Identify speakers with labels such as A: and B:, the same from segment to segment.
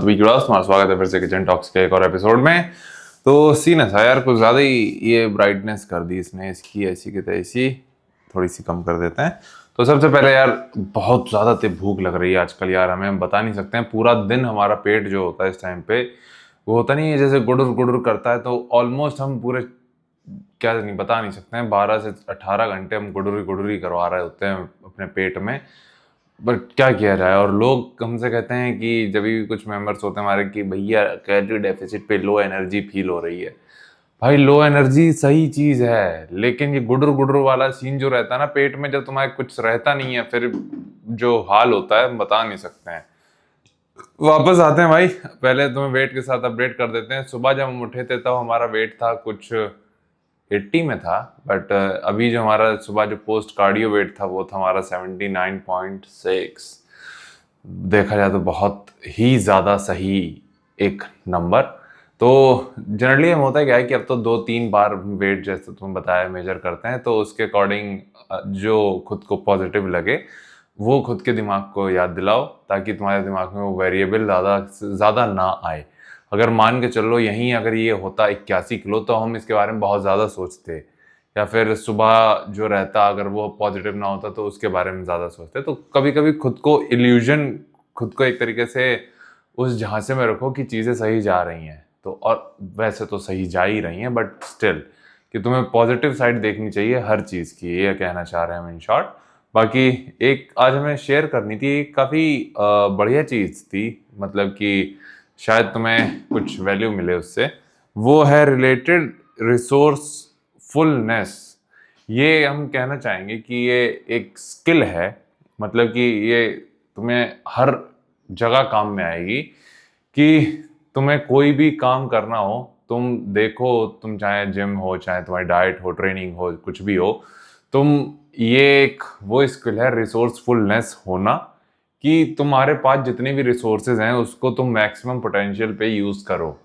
A: तुम्हारा स्वागत है फिर से किचन टॉक्स के एक और एपिसोड में। तो सीन ऐसा यार, कुछ ज़्यादा ही ये ब्राइटनेस कर दी इसने, इसकी ऐसी की तैसी। थोड़ी सी कम कर देते हैं। तो सबसे पहले यार, बहुत ज़्यादा भूख लग रही है आजकल यार, हमें हम बता नहीं सकते हैं। पूरा दिन हमारा पेट जो होता है इस टाइम पे, वो होता नहीं है जैसे गुडुर गुडुर करता है। तो ऑलमोस्ट हम पूरे, क्या नहीं बता नहीं सकते हैं, 12 से 18 घंटे हम गुडुरी गुडुरी करवा रहे होते हैं अपने पेट में। बट क्या किया जाए। और लोग हमसे कहते हैं कि जब भी कुछ मेंबर्स होते हैं हमारे कि भैया कैलोरी डेफिसिट पे लो एनर्जी फील हो रही है। भाई लो एनर्जी सही चीज है, लेकिन ये गुडुर गुडुर वाला सीन जो रहता है ना पेट में, जब तुम्हारे कुछ रहता नहीं है, फिर जो हाल होता है हम बता नहीं सकते हैं। वापस आते हैं भाई, पहले तुम्हें वेट के साथ अपडेट कर देते हैं। सुबह जब हम उठे थे तब हमारा वेट था कुछ 80 में था। बट अभी जो हमारा सुबह जो पोस्ट कार्डियो वेट था वो था हमारा 79.6। देखा जाए तो बहुत ही ज़्यादा सही एक नंबर। तो जनरली हम होता है क्या है कि अब तो 2-3 बार वेट जैसे तुम बताया मेजर करते हैं, तो उसके अकॉर्डिंग जो खुद को पॉजिटिव लगे वो खुद के दिमाग को याद दिलाओ, ताकि तुम्हारे दिमाग में वो वेरिएबल ज़्यादा ज़्यादा ना आए। अगर मान के चलो यहीं अगर ये होता 81 किलो, तो हम इसके बारे में बहुत ज़्यादा सोचते, या फिर सुबह जो रहता अगर वो पॉजिटिव ना होता तो उसके बारे में ज़्यादा सोचते। तो कभी कभी खुद को इल्यूजन, खुद को एक तरीके से उस झांसे में रखो कि चीज़ें सही जा रही हैं। तो और वैसे तो सही जा ही रही हैं, बट स्टिल कि तुम्हें पॉजिटिव साइड देखनी चाहिए हर चीज़ की, ये कहना चाह रहे हैं हम इन शॉर्ट। बाकी एक आज हमें शेयर करनी थी, काफ़ी बढ़िया चीज़ थी, मतलब कि शायद तुम्हें कुछ वैल्यू मिले उससे। वो है रिलेटेड रिसोर्सफुलनेस। ये हम कहना चाहेंगे कि ये एक स्किल है, मतलब कि ये तुम्हें हर जगह काम में आएगी। कि तुम्हें कोई भी काम करना हो, तुम देखो, तुम चाहे जिम हो, चाहे तुम्हारी डाइट हो, ट्रेनिंग हो, कुछ भी हो, तुम, ये एक वो स्किल है रिसोर्सफुलनेस होना, कि तुम्हारे पास जितने भी रिसोर्सेज हैं उसको तुम मैक्सिमम पोटेंशियल पे यूज़ करो।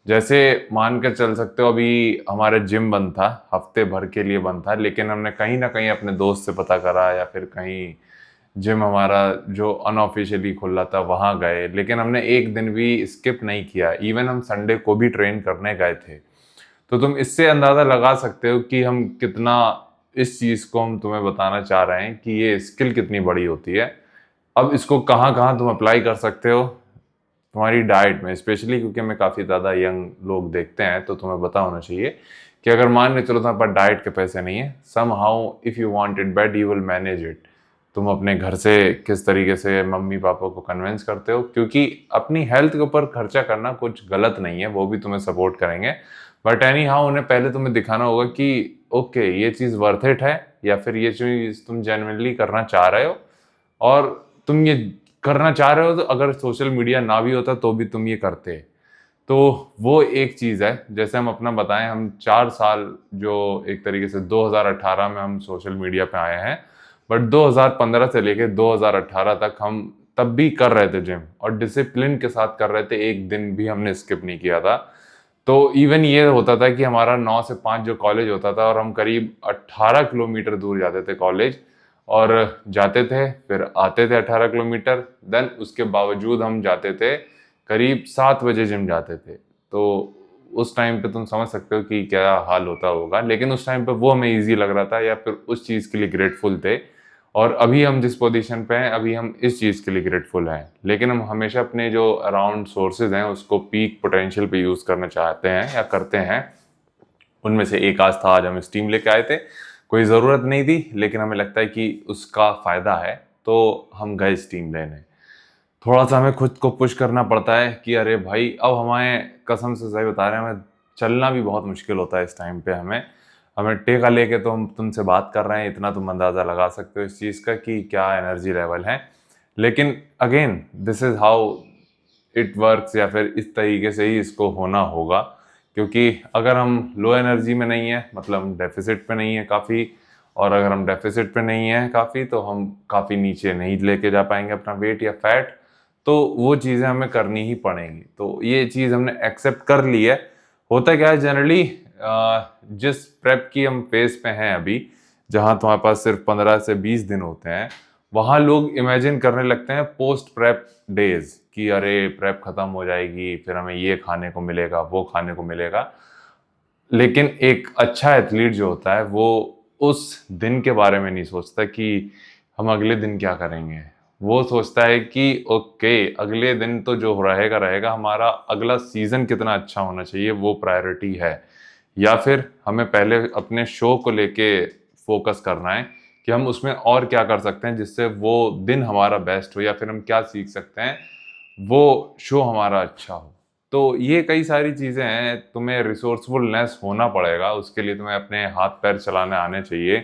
A: जैसे मान कर चल सकते हो, अभी हमारे जिम बंद था, हफ्ते भर के लिए बंद था, लेकिन हमने कहीं ना कहीं अपने दोस्त से पता करा, या फिर कहीं जिम हमारा जो अनऑफिशियली खुला था वहाँ गए, लेकिन हमने एक दिन भी स्किप नहीं किया। इवन हम संडे को भी ट्रेन करने गए थे। तो तुम इससे अंदाज़ा लगा सकते हो कि हम कितना, इस चीज़ को हम तुम्हें बताना चाह रहे हैं कि ये स्किल कितनी बड़ी होती है। अब इसको कहाँ कहाँ तुम अप्लाई कर सकते हो तुम्हारी डाइट में स्पेशली, क्योंकि हमें काफ़ी ज़्यादा यंग लोग देखते हैं, तो तुम्हें पता होना चाहिए कि अगर मान के चलो तुम्हारे पास डाइट के पैसे नहीं है, somehow if you want it bad you will manage it. तुम अपने घर से किस तरीके से मम्मी पापा को कन्विंस करते हो, क्योंकि अपनी हेल्थ के ऊपर खर्चा करना कुछ गलत नहीं है, वो भी तुम्हें सपोर्ट करेंगे। बट एनी हाउ उन्हें पहले तुम्हें दिखाना होगा कि ओके ये चीज़ वर्थ इट है, या फिर ये चीज़ तुम जेन्युइनली करना चाह रहे हो। और तुम ये करना चाह रहे हो तो अगर सोशल मीडिया ना भी होता तो भी तुम ये करते। तो वो एक चीज़ है। जैसे हम अपना बताएं, हम 4 साल जो एक तरीके से 2018 में हम सोशल मीडिया पे आए हैं, बट 2015 से लेके 2018 तक हम तब भी कर रहे थे जिम, और डिसिप्लिन के साथ कर रहे थे, एक दिन भी हमने स्किप नहीं किया था। तो इवन ये होता था कि हमारा 9 से 5 जो कॉलेज होता था, और हम करीब 18 किलोमीटर दूर जाते थे कॉलेज, और जाते थे फिर आते थे 18 किलोमीटर। देन उसके बावजूद हम जाते थे, करीब 7 बजे जिम जाते थे। तो उस टाइम पे तुम समझ सकते हो कि क्या हाल होता होगा, लेकिन उस टाइम पे वो हमें ईजी लग रहा था, या फिर उस चीज़ के लिए ग्रेटफुल थे। और अभी हम जिस पोजीशन पे हैं, अभी हम इस चीज़ के लिए ग्रेटफुल हैं। लेकिन हम हमेशा अपने जो अराउंड सोर्सेज हैं उसको पीक पोटेंशियल पे यूज़ करना चाहते हैं या करते हैं। उनमें से एक आज था, आज हम स्टीम लेके आए थे। कोई ज़रूरत नहीं थी, लेकिन हमें लगता है कि उसका फ़ायदा है, तो हम गए स्टीम लेने। थोड़ा सा हमें खुद को पुश करना पड़ता है कि अरे भाई, अब हमें कसम से सही बता रहे हैं, हमें चलना भी बहुत मुश्किल होता है इस टाइम पे। हमें हमें टेका लेके तो हम तुमसे बात कर रहे हैं, इतना तुम अंदाज़ा लगा सकते हो इस चीज़ का कि क्या एनर्जी लेवल है। लेकिन again this is how it works, या फिर इस तरीके से ही इसको होना होगा। क्योंकि अगर हम लो एनर्जी में नहीं है, मतलब हम डेफिसिट पे नहीं है काफ़ी, और अगर हम डेफिसिट पे नहीं है काफ़ी, तो हम काफ़ी नीचे नहीं लेके जा पाएंगे अपना वेट या फैट। तो वो चीज़ें हमें करनी ही पड़ेंगी। तो ये चीज़ हमने एक्सेप्ट कर ली है। होता क्या है जनरली, जिस प्रेप की हम फेज पे हैं अभी, जहाँ तुम्हारे पास सिर्फ 15 से 20 दिन होते हैं, वहाँ लोग इमेजिन करने लगते हैं पोस्ट प्रेप डेज, कि अरे प्रेप ख़त्म हो जाएगी, फिर हमें ये खाने को मिलेगा, वो खाने को मिलेगा। लेकिन एक अच्छा एथलीट जो होता है वो उस दिन के बारे में नहीं सोचता कि हम अगले दिन क्या करेंगे। वो सोचता है कि ओके, अगले दिन तो जो रहेगा रहेगा, हमारा अगला सीज़न कितना अच्छा होना चाहिए वो प्रायोरिटी है। या फिर हमें पहले अपने शो को लेके फ़ोकस करना है कि हम उसमें और क्या कर सकते हैं जिससे वो दिन हमारा बेस्ट हो, या फिर हम क्या सीख सकते हैं, वो शो हमारा अच्छा हो। तो ये कई सारी चीज़ें हैं, तुम्हें रिसोर्सफुलनेस होना पड़ेगा, उसके लिए तुम्हें अपने हाथ-पैर चलाने आने चाहिए,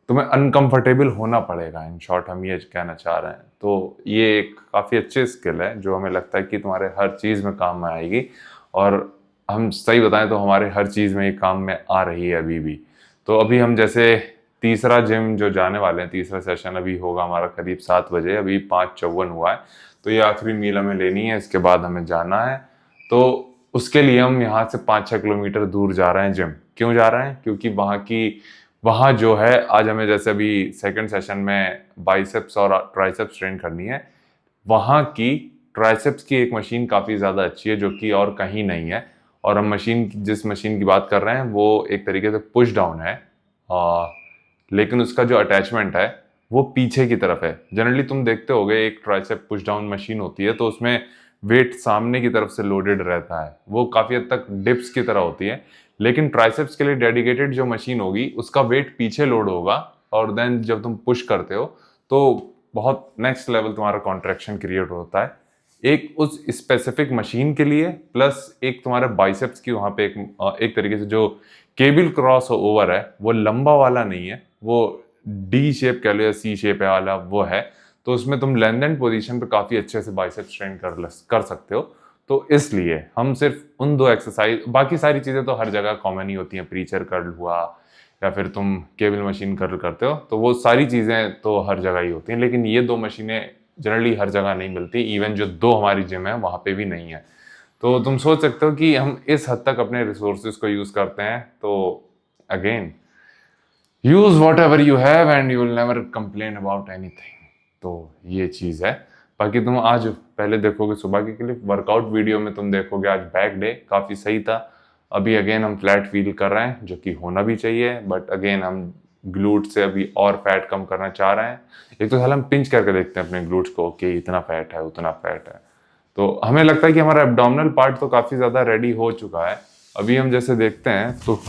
A: तुम्हें अनकंफर्टेबल होना पड़ेगा, इन शॉर्ट हम ये कहना चाह रहे हैं। तो ये एक काफ़ी अच्छी स्किल है जो हमें लगता है कि तुम्हारे हर चीज़ में काम में आएगी, और हम सही बताएँ तो हमारे हर चीज़ में ये काम में आ रही है अभी भी। तो अभी हम जैसे तीसरा जिम जो जाने वाले हैं, तीसरा सेशन अभी होगा हमारा करीब 7 बजे, अभी 5:54 हुआ है। तो ये आखिरी मील हमें लेनी है, इसके बाद हमें जाना है। तो उसके लिए हम यहाँ से 5-6 किलोमीटर दूर जा रहे हैं जिम। क्यों जा रहे हैं? क्योंकि वहाँ जो है आज हमें, जैसे अभी सेकंड सेशन में बाइसेप्स और ट्राइसेप्स ट्रेन करनी है, वहाँ की ट्राइसेप्स की एक मशीन काफ़ी ज़्यादा अच्छी है जो कि और कहीं नहीं है। और हम जिस मशीन की बात कर रहे हैं वो एक तरीके से पुश डाउन है, लेकिन उसका जो अटैचमेंट है वो पीछे की तरफ है। जनरली तुम देखते होगे एक ट्राइसेप पुश डाउन मशीन होती है तो उसमें वेट सामने की तरफ से लोडेड रहता है, वो काफ़ी हद तक डिप्स की तरह होती है। लेकिन ट्राइसेप्स के लिए डेडिकेटेड जो मशीन होगी उसका वेट पीछे लोड होगा, और देन जब तुम पुश करते हो तो बहुत नेक्स्ट लेवल तुम्हारा कॉन्ट्रैक्शन क्रिएट होता है, एक उस स्पेसिफिक मशीन के लिए, प्लस एक तुम्हारे बाइसेप्स की वहाँ पे एक तरीके से जो केबल क्रॉस ओवर है वो लंबा वाला नहीं है, वो डी शेप कह लो या सी शेप वाला वो है। तो उसमें तुम लेंथ एंड पोजीशन पे काफ़ी अच्छे से बाइसेप्स ट्रेन कर सकते हो। तो इसलिए हम सिर्फ उन 2 एक्सरसाइज, बाकी सारी चीज़ें तो हर जगह कॉमन ही होती हैं, प्रीचर कर्ल हुआ या फिर तुम केबल मशीन कर्ल करते हो, तो वो सारी चीज़ें तो हर जगह ही होती हैं। लेकिन ये 2 मशीनें जनरली हर जगह नहीं मिलती, इवन जो 2 हमारी जिम है वहाँ पे भी नहीं है। तो तुम सोच सकते हो कि हम इस हद तक अपने रिसोर्सेज को यूज़ करते हैं। तो again, use what ever you have and you will never complain about anything. तो ये चीज़ है। बाकी तुम आज पहले देखोगे सुबह की क्लिप, वर्कआउट वीडियो में तुम देखोगे आज बैक डे काफ़ी सही था। अभी अगेन हम फ्लैट फील कर रहे हैं जो कि होना भी चाहिए, बट अगेन हम ग्लूट से अभी और फैट कम करना चाह रहे हैं। एक तो हम पिंच करके देखते हैं अपने ग्लूट्स को कि इतना फैट है उतना फैट है, तो हमें लगता है कि हमारा एब्डोमिनल पार्ट तो काफ़ी ज़्यादा रेडी हो चुका है। अभी हम जैसे देखते हैं तो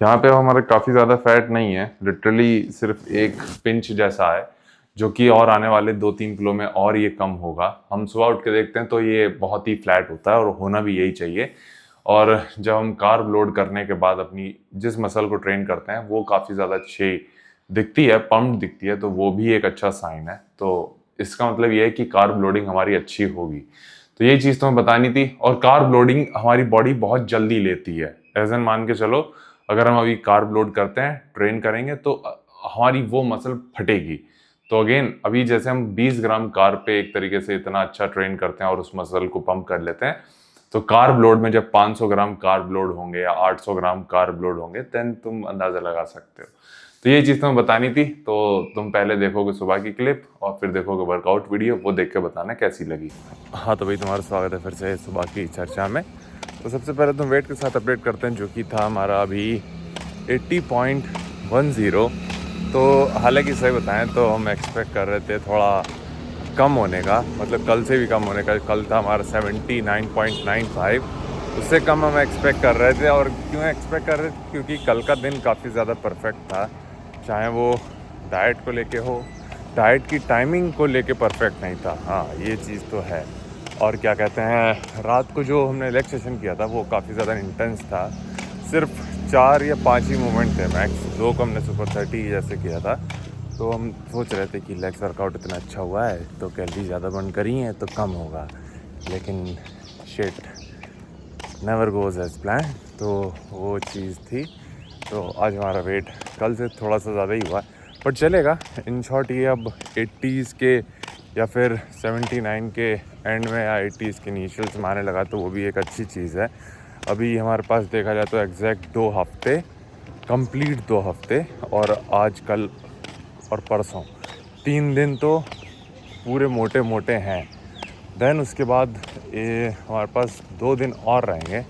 A: यहाँ पे हमारा काफ़ी ज़्यादा फैट नहीं है, लिटरली सिर्फ एक पिंच जैसा है, जो कि और आने वाले 2-3 किलो में और ये कम होगा। हम सुबह उठ के देखते हैं तो ये बहुत ही फ्लैट होता है, और होना भी यही चाहिए। और जब हम कार्ब लोड करने के बाद अपनी जिस मसल को ट्रेन करते हैं वो काफ़ी ज़्यादा अच्छी दिखती है, पम्प्ड दिखती है, तो वो भी एक अच्छा साइन है। तो इसका मतलब ये है कि कार्ब लोडिंग हमारी अच्छी होगी। तो ये चीज़ तुम्हें बतानी थी। और कार्ब लोडिंग हमारी बॉडी बहुत जल्दी लेती है, एज एन मान के चलो, अगर हम अभी कार्ब लोड करते हैं, ट्रेन करेंगे, तो हमारी वो मसल फटेगी। तो अगेन अभी जैसे हम 20 ग्राम कार्ब पे एक तरीके से इतना अच्छा ट्रेन करते हैं और उस मसल को पंप कर लेते हैं, तो कार्ब लोड में जब 500 ग्राम कार्ब लोड होंगे या 800 ग्राम कार्ब लोड होंगे, देन तुम अंदाज़ा लगा सकते हो। तो ये चीज़ तुम्हें बतानी थी। तो तुम पहले देखोगे सुबह की क्लिप और फिर देखोगे वर्कआउट वीडियो, वो देख के बताना कैसी लगी। हाँ, तो भाई तुम्हारा स्वागत है फिर से सुबह की चर्चा में। तो सबसे पहले तुम वेट के साथ अपडेट करते हैं, जो कि था हमारा अभी 80.10। तो हालांकि सही बताएं तो हम एक्सपेक्ट कर रहे थे थोड़ा कम होने का, मतलब कल से भी कम होने का। कल था हमारा 79.95, उससे कम हम एक्सपेक्ट कर रहे थे। और क्यों एक्सपेक्ट कर रहे थे? क्योंकि कल का दिन काफ़ी ज़्यादा परफेक्ट था, चाहे वो डाइट को लेके हो, डाइट की टाइमिंग को लेके परफेक्ट नहीं था। हाँ, ये चीज़ तो है। और क्या कहते हैं, रात को जो हमने लेग सेशन किया था वो काफ़ी ज़्यादा इंटेंस था। सिर्फ 4 या 5 ही मूवमेंट थे मैक्स, 2 को हमने सुपर 30 जैसे किया था। तो हम सोच रहे थे कि लेग्स वर्कआउट इतना अच्छा हुआ है तो कैलोरी ज़्यादा बर्न करी है तो कम होगा, लेकिन shit never goes as plan. तो वो चीज़ थी। तो आज हमारा वेट कल से थोड़ा सा ज़्यादा ही हुआ है, बट चलेगा। इन शॉर्ट ये अब 80s के या फिर 79 के एंड में या 80s के इनिशियल्स में आने लगा, तो वो भी एक अच्छी चीज़ है। अभी हमारे पास देखा जाए तो एग्जैक्ट 2 हफ्ते, कंप्लीट 2 हफ्ते, और आज कल और परसों 3 दिन तो पूरे मोटे मोटे हैं। देन उसके बाद ये हमारे पास 2 दिन और रहेंगे,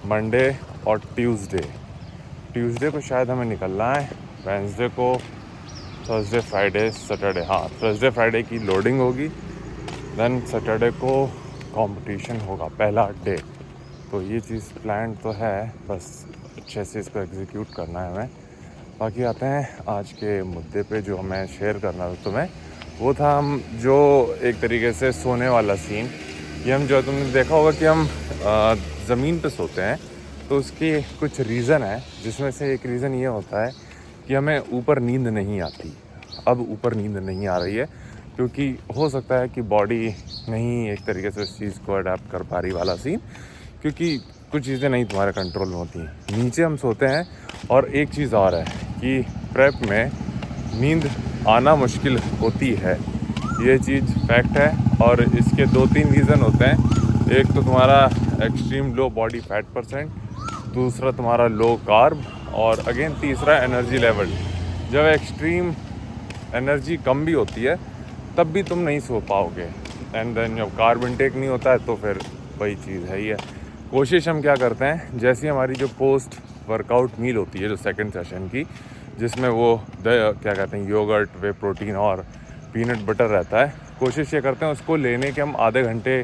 A: मंडे और ट्यूसडे को शायद हमें निकलना है, वेंसडे को, थर्सडे फ्राइडे सैटरडे, हाँ थर्सडे फ्राइडे की लोडिंग होगी, देन सैटरडे को कंपटीशन होगा पहला डे। तो ये चीज़ प्लान तो है, बस अच्छे से इसको एग्जीक्यूट करना है हमें। बाकी आते हैं आज के मुद्दे पे जो मैं शेयर करना था तुम्हें, वो था हम जो एक तरीके से सोने वाला सीन। ये हम जो तुमने देखा होगा कि हम ज़मीन पे सोते हैं, तो उसकी कुछ रीज़न है, जिसमें से एक रीज़न ये होता है कि हमें ऊपर नींद नहीं आती। अब ऊपर नींद नहीं आ रही है क्योंकि हो सकता है कि बॉडी नहीं एक तरीके से उस चीज़ को अडेप्ट कर पा रही वाला सीन, क्योंकि कुछ चीज़ें नहीं तुम्हारे कंट्रोल में होती। नीचे हम सोते हैं, और एक चीज़ और है कि प्रेप में नींद आना मुश्किल होती है, ये चीज़ फैक्ट है। और इसके 2-3 रीज़न होते हैं। एक तो तुम्हारा extreme low body fat percent, दूसरा तुम्हारा लो कार्ब, और अगेन तीसरा एनर्जी लेवल। जब एक्सट्रीम एनर्जी कम भी होती है तब भी तुम नहीं सो पाओगे, एंड देन जब कार्ब इनटेक नहीं होता है तो फिर वही चीज़ है ही है। कोशिश हम क्या करते हैं, जैसी हमारी जो पोस्ट वर्कआउट मील होती है जो सेकंड सेशन की, जिसमें वो क्या कहते हैं योगर्ट, वे प्रोटीन और पीनट बटर रहता है, कोशिश ये करते हैं उसको लेने के हम आधे घंटे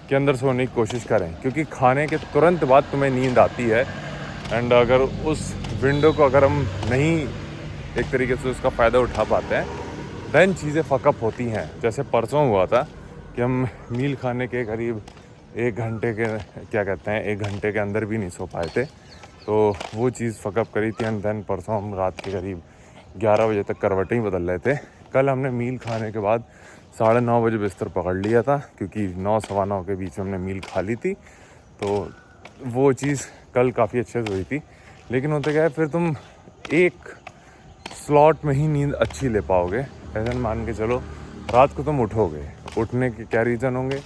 A: के अंदर सोने की कोशिश करें, क्योंकि खाने के तुरंत बाद तुम्हें नींद आती है। एंड अगर उस विंडो को अगर हम नहीं एक तरीके से उसका फ़ायदा उठा पाते हैं, देन चीज़ें फ़कअप होती हैं। जैसे परसों हुआ था कि हम मील खाने के करीब 1 घंटे के क्या कहते हैं 1 घंटे के अंदर भी नहीं सो पाए थे, तो वो चीज़ फ़कअप करी थी। एंड देन परसों हम रात के करीब 11 बजे तक करवटें ही बदल रहे थे। कल हमने मील खाने के बाद 9:30 बजे बिस्तर पकड़ लिया था, क्योंकि 9 सवा 9 के बीच में हमने मील खा ली थी, तो वो चीज़ कल काफ़ी अच्छे से हुई थी। लेकिन होता क्या है, फिर तुम एक स्लॉट में ही नींद अच्छी ले पाओगे। ऐसा मान के चलो रात को तुम उठोगे, उठने के क्या रीज़न होंगे,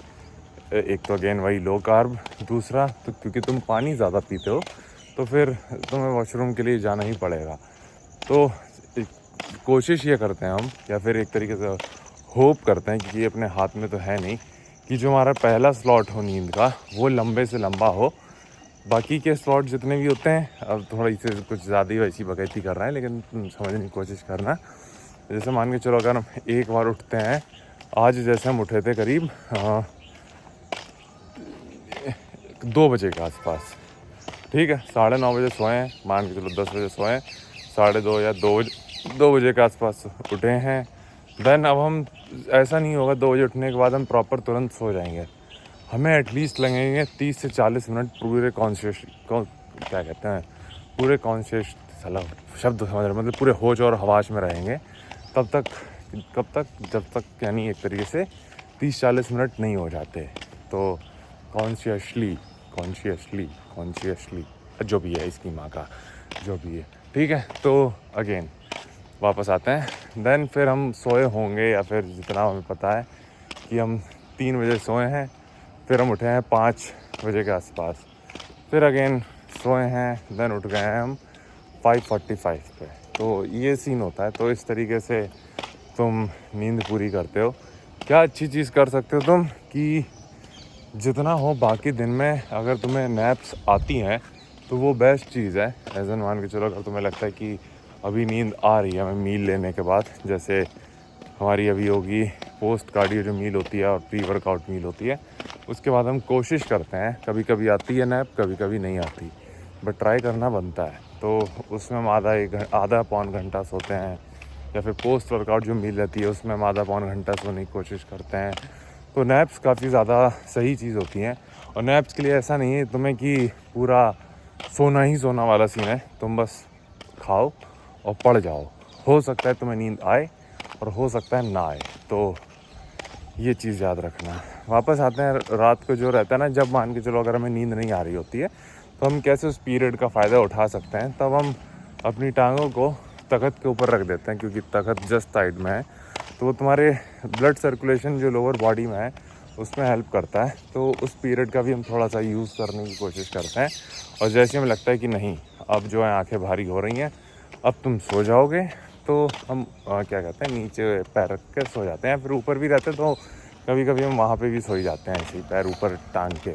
A: एक तो अगेन वही लो कार्ब, दूसरा तो क्योंकि तुम पानी ज़्यादा पीते हो तो फिर तुम्हें वॉशरूम के लिए जाना ही पड़ेगा। तो कोशिश ये करते हैं हम, या फिर एक तरीके से होप करते हैं, क्योंकि ये अपने हाथ में तो है नहीं, कि जो हमारा पहला स्लॉट हो नींद का वो लंबे से लंबा हो। बाकी के स्लॉट जितने भी होते हैं, अब थोड़ा इसे कुछ ज़्यादा ही वैसी बगैती कर रहे हैं, लेकिन समझने की कोशिश करना। जैसे मान के चलो अगर हम एक बार उठते हैं, आज जैसे हम उठे थे करीब 2 बजे के आसपास, ठीक है, 9:30 बजे सोए हैं, मान के चलो 10 बजे सोए, 2:30 या 2 बजे के आसपास उठे हैं। देन अब हम ऐसा नहीं होगा 2 बजे उठने के बाद हम प्रॉपर तुरंत सो जाएंगे। हमें एटलीस्ट लगेंगे 30 से 40 मिनट पूरे कॉन्शियस क्या कहते हैं पूरे कॉन्शियस शब्द समझ रहे, मतलब पूरे होश और हवाश में रहेंगे तब तक, कब तक, जब तक यानी एक तरीके से 30-40 मिनट नहीं हो जाते। तो कॉन्शियसली जो भी है इसकी माँ का जो भी है, ठीक है। तो अगेन वापस आते हैं, देन फिर हम सोए होंगे, या फिर जितना हमें पता है कि हम 3 बजे सोए हैं, फिर हम उठे हैं 5 बजे के आसपास, फिर अगेन सोए हैं, देन उठ गए हैं हम 5:45 पे। तो ये सीन होता है। तो इस तरीके से तुम नींद पूरी करते हो। क्या अच्छी चीज़ कर सकते हो तुम, कि जितना हो बाकी दिन में अगर तुम्हें नैप्स आती हैं तो वो बेस्ट चीज़ है। एज़न मान के चलो अगर तुम्हें लगता है कि अभी नींद आ रही है हमें मील लेने के बाद, जैसे हमारी अभी होगी पोस्ट कार्डियो जो मील होती है और प्री वर्कआउट मील होती है, उसके बाद हम कोशिश करते हैं, कभी कभी आती है नैप, कभी कभी नहीं आती, बट ट्राई करना बनता है। तो उसमें हम आधा पौन घंटा सोते हैं, या फिर पोस्ट वर्कआउट जो मील रहती है उसमें हम आधा पौन घंटा सोने की कोशिश करते हैं। तो नैप्स काफ़ी ज़्यादा सही चीज़ होती हैं। और नैप्स के लिए ऐसा नहीं है तुम्हें कि पूरा सोना ही सोना वाला सीन है, तुम बस खाओ और पड़ जाओ। हो सकता है तुम्हें नींद आए और हो सकता है ना आए, तो ये चीज़ याद रखना। वापस आते हैं रात को जो रहता है ना, जब मान के चलो अगर हमें नींद नहीं आ रही होती है तो हम कैसे उस पीरियड का फ़ायदा उठा सकते हैं। तब हम अपनी टांगों को तख्त के ऊपर रख देते हैं, क्योंकि तख्त जस्ट साइड में है, तो वो तुम्हारे ब्लड सर्कुलेशन जो लोअर बॉडी में है उसमें हेल्प करता है। तो उस पीरियड का भी हम थोड़ा सा यूज़ करने की कोशिश करते हैं। और जैसे हमें लगता है कि नहीं अब जो है आंखें भारी हो रही हैं, अब तुम सो जाओगे, तो हम क्या कहते हैं नीचे पैर रख के सो जाते हैं, फिर ऊपर भी रहते तो कभी कभी हम वहाँ पे भी सो ही जाते हैं ऐसे ही पैर ऊपर टांग के।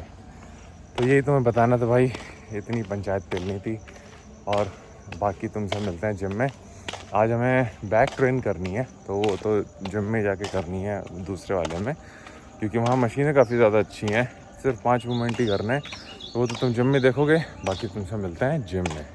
A: तो यही तुम्हें बताना था भाई, इतनी पंचायत पेलनी थी। और बाकी तुमसे मिलते हैं जिम में। आज हमें बैक ट्रेन करनी है, तो वो तो जिम में जाके करनी है दूसरे वाले में, क्योंकि वहाँ मशीनें काफ़ी ज़्यादा अच्छी हैं। सिर्फ 5 मूवमेंट ही करने हैं, तो वो तो तुम जिम में देखोगे। बाकी तुमसे मिलते हैं जिम में।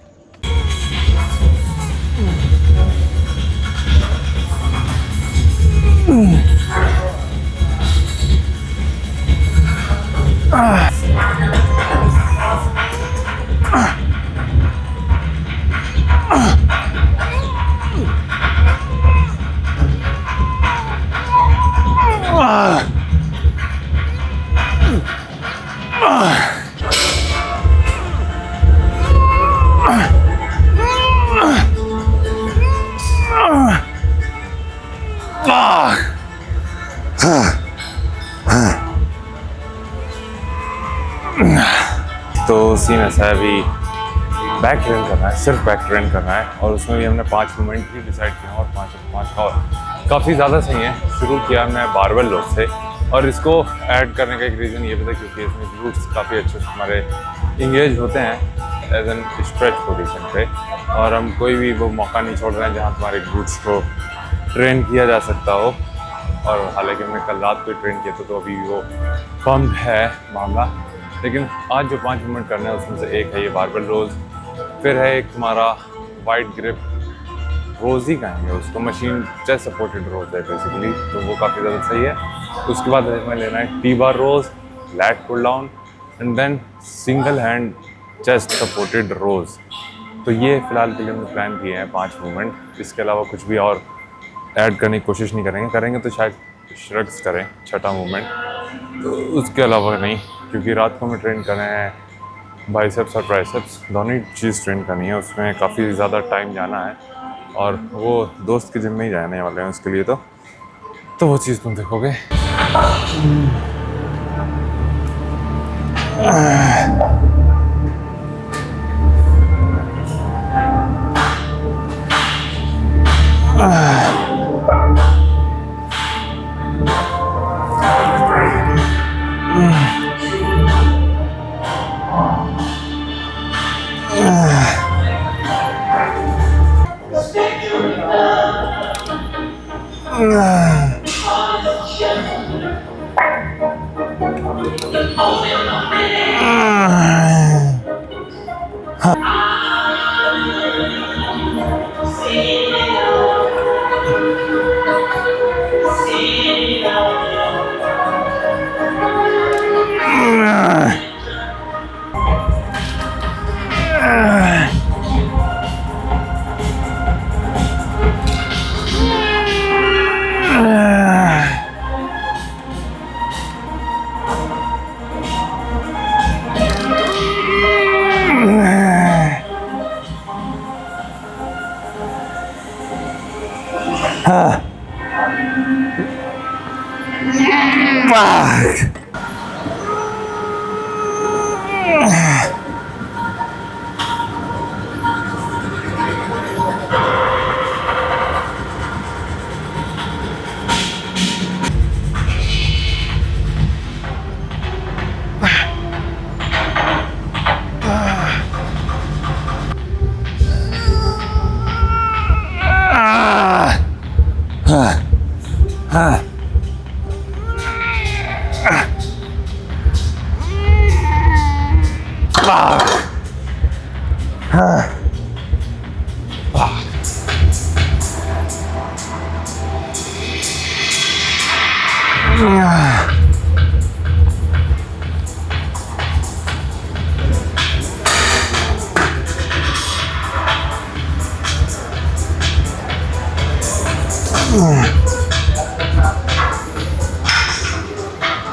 A: तो सीन ऐसा है, अभी बैक ट्रेन करना है, सिर्फ बैक ट्रेन करना है। और उसमें भी हमने 5 मूवमेंट ही डिसाइड किया और 5 और काफ़ी ज़्यादा सही है। शुरू किया मैं बारबेल रोज से, और इसको ऐड करने का एक रीज़न ये भी था क्योंकि इसमें ग्लूट्स काफ़ी अच्छे से हमारे इंगेज होते हैं एज एन स्ट्रेच पोजीशन पे। और हम कोई भी वो मौका नहीं छोड़ रहे हैं जहाँ तुम्हारे ग्लूट्स को ट्रेन किया जा सकता हो। और हालांकि हमने कल रात को ट्रेन किया तो अभी वो पम्प है मामला। लेकिन आज जो 5 मूवमेंट करना है उसमें से एक है ये बारबेल रोज, फिर है एक तुम्हारा वाइड ग्रिप रोज ही कहेंगे उसको, मशीन चेस्ट सपोर्टेड रोज है बेसिकली, तो वो काफ़ी ज़्यादा सही है। उसके बाद हमें लेना है T bar row, lat pull down and then single hand chest supported row. तो ये फ़िलहाल के लिए हमने प्लान किए हैं 5 मूवमेंट। इसके अलावा कुछ भी और ऐड करने की कोशिश नहीं करेंगे तो शायद श्रग्स करें 6ठा मूवमेंट, तो उसके अलावा नहीं, क्योंकि रात को हमें ट्रेन कर रहे हैं बाइसेप्स और ट्राइसेप्स, दोनों ही चीज़ ट्रेन करनी है। उसमें काफ़ी ज़्यादा टाइम जाना है और वो दोस्त के जिम में ही जाने वाले हैं उसके लिए, तो वो चीज़ तुम देखोगे।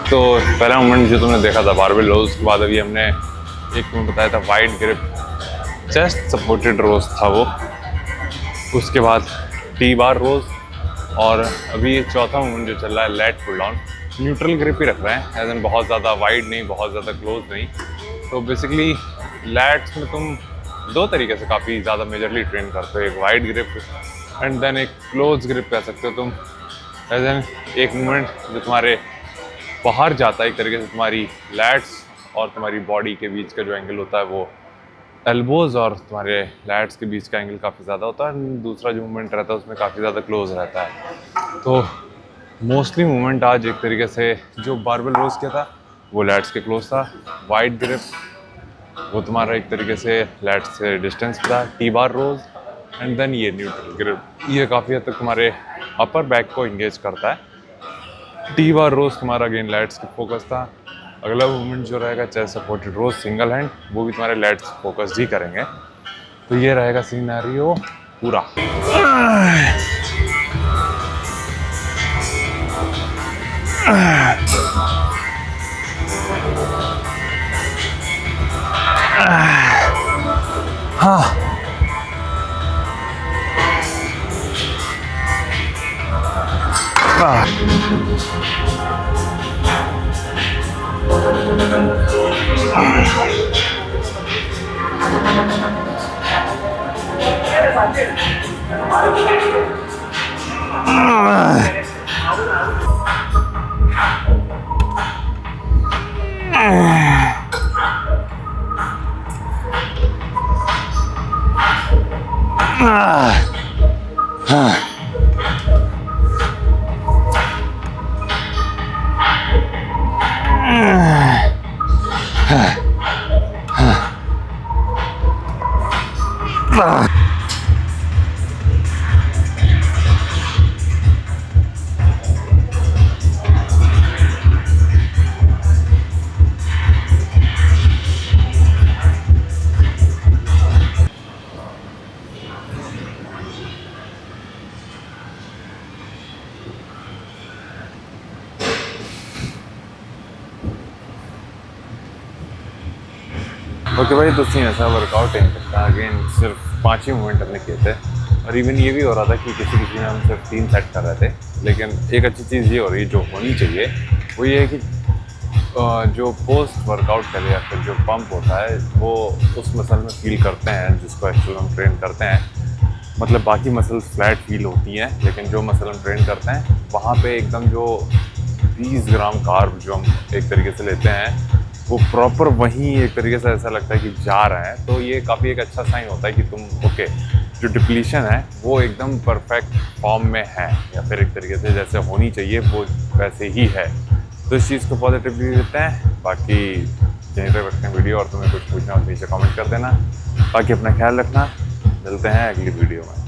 A: तो पहला मूवमेंट जो तुमने देखा था बारबेल रोज, उसके बाद अभी हमने एक तुम्हें बताया था वाइड ग्रिप चेस्ट सपोर्टेड रोज था वो, उसके बाद टी बार रोज, और अभी ये चौथा मूवमेंट जो चल रहा है lat pull down. Neutral grip ही रख रहे हैं, एज एन बहुत ज़्यादा वाइड नहीं, बहुत ज़्यादा क्लोज नहीं। तो बेसिकली लैट्स में तुम 2 तरीके से काफ़ी ज़्यादा मेजरली ट्रेन करते हो, एक वाइड ग्रिप एंड देन एक क्लोज ग्रिप कह सकते हो तुम। एज एन एक मूवमेंट जो तुम्हारे बाहर जाता है एक तरीके से। तुम्हारी लैट्स और तुम्हारी बॉडी के बीच का जो एंगल होता है वो एल्बोज़ और तुम्हारे लैट्स के बीच का एंगल काफ़ी ज़्यादा होता है। दूसरा जो मूवमेंट रहता है उसमें काफ़ी ज़्यादा क्लोज रहता है। तो मोस्टली मूवमेंट आज एक तरीके से जो बारबेल रोज किया था वो लैट्स के क्लोज था। वाइड ग्रिप वो तुम्हारा एक तरीके से लैट्स से डिस्टेंस था। T bar rows and then ये न्यूट्रल ग्रिप, ये काफ़ी हद तक तुम्हारे अपर बैक को इंगेज करता है। टी बार रोज तुम्हारा अगेन लैट्स की फोकस था। अगला मूवमेंट जो रहेगा चेस्ट सपोर्टेड रोज सिंगल हैंड, वो भी तुम्हारे लैट्स फोकस ही करेंगे। तो ये रहेगा सिनेरियो पूरा। हाँ ओके भाई, तो सीन ऐसा वर्कआउट नहीं करता। अगेन सिर्फ 5 ही मूवमेंट हमने किए थे और इवन ये भी हो रहा था कि किसी किसी में हम सिर्फ 3 सेट कर रहे थे। लेकिन एक अच्छी चीज़ ये हो रही जो होनी चाहिए वो ये है कि जो पोस्ट वर्कआउट करे या फिर जो पंप होता है वो उस मसल में फील करते हैं जिसको एक्चुअल हम ट्रेन करते हैं। मतलब बाकी मसल्स फ्लैट फील होती हैं, लेकिन जो मसल हम ट्रेन करते हैं वहाँ पे एकदम जो 20 ग्राम कार्ब जो हम एक तरीके से लेते हैं वो प्रॉपर वहीं एक तरीके से ऐसा लगता है कि जा रहे हैं। तो ये काफ़ी एक अच्छा साइन होता है कि तुम ओके, जो डिप्लीशन है वो एकदम परफेक्ट फॉर्म में है या फिर एक तरीके से जैसे होनी चाहिए वो वैसे ही है। तो इस चीज़ को पॉजिटिव रिव्यू देते हैं। बाकी यहीं पर रखते हैं वीडियो और तुम्हें कुछ पूछना हो नीचे कमेंट कर देना। बाकी अपना ख्याल रखना, मिलते हैं अगली वीडियो में।